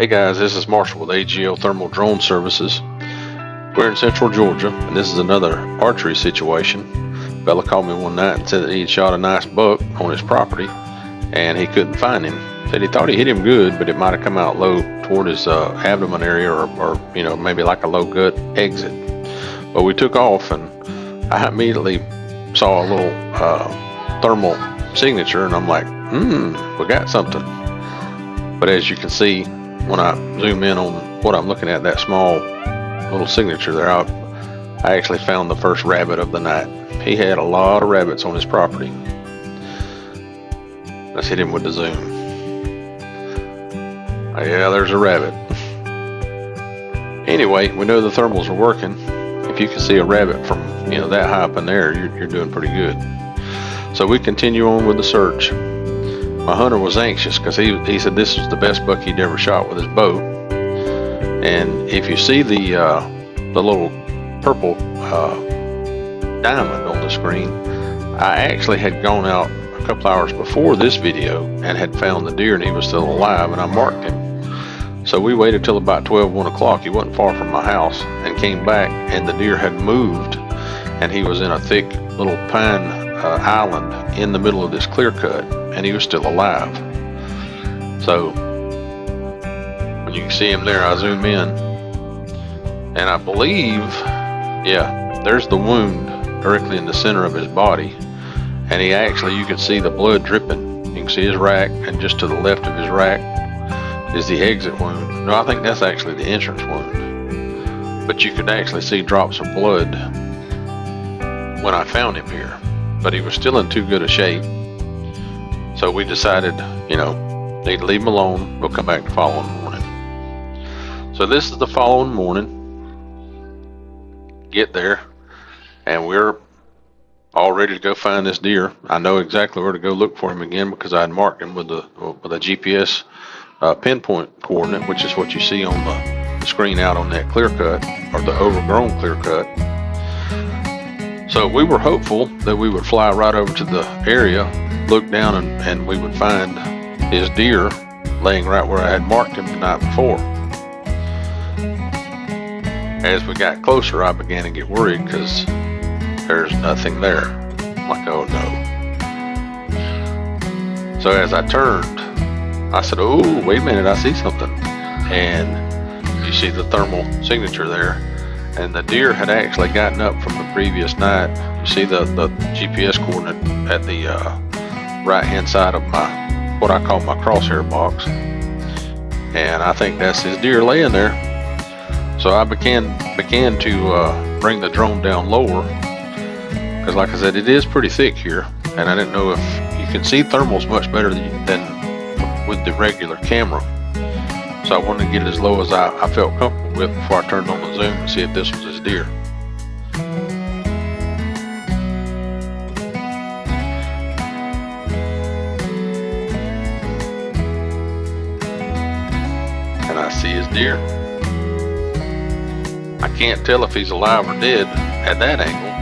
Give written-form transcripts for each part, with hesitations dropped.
Hey guys, this is Marshall with AGL Thermal Drone Services. We're in Central Georgia, and this is another archery situation. Fella called me one night and said that he'd shot a nice buck on his property, and he couldn't find him. Said he thought he hit him good, but it might have come out low toward his abdomen area, or maybe like a low gut exit. But we took off, and I immediately saw a little thermal signature, and I'm like, we got something. But as you can see, when I zoom in on what I'm looking at, that small little signature there, I actually found the first rabbit of the night. He had a lot of rabbits on his property. Let's hit him with the zoom. Oh, yeah, there's a rabbit. Anyway, we know the thermals are working. If you can see a rabbit from that high up in there, you're doing pretty good. So we continue on with the search. My hunter was anxious because he said this was the best buck he'd ever shot with his bow. And if you see the little purple diamond on the screen, I actually had gone out a couple hours before this video and had found the deer, and he was still alive, and I marked him. So we waited till about 1 o'clock. He wasn't far from my house, and came back, and the deer had moved, and he was in a thick little pine island in the middle of this clear cut, and he was still alive. So when you can see him there, I zoom in, and I believe, yeah, there's the wound directly in the center of his body, and he actually, you can see the blood dripping. You can see his rack, and just to the left of his rack is the exit wound. No, I think that's actually the entrance wound, but you could actually see drops of blood when I found him here. But he was still in too good a shape, so we decided, need to leave him alone. We'll come back the following morning. So this is the following morning. Get there, and we're all ready to go find this deer. I know exactly where to go look for him again because I had marked him with a GPS pinpoint coordinate, which is what you see on the screen out on that clear cut, or the overgrown clear cut. So we were hopeful that we would fly right over to the area, look down, and we would find his deer laying right where I had marked him the night before. As we got closer, I began to get worried because there's nothing there. I'm like, oh no. So as I turned, I said, oh, wait a minute, I see something. And you see the thermal signature there. And the deer had actually gotten up from the previous night. You see the GPS coordinate at the right hand side of what I call my crosshair box, and I think that's his deer laying there. So I began to bring the drone down lower, because like I said, it is pretty thick here, and I didn't know if you can see thermals much better than with the regular camera. So I wanted to get it as low as I felt comfortable with before I turned on the zoom and see if this was his deer. And I see his deer. I can't tell if he's alive or dead at that angle.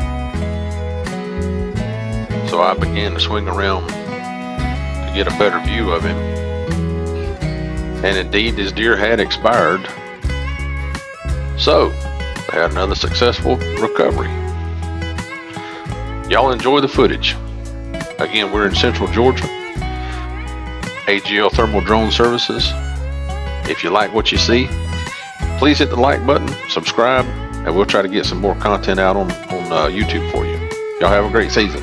So I began to swing around to get a better view of him. And indeed, his deer had expired. So, I had another successful recovery. Y'all enjoy the footage. Again, we're in Central Georgia. AGL Thermal Drone Services. If you like what you see, please hit the like button, subscribe, and we'll try to get some more content out on YouTube for you. Y'all have a great season.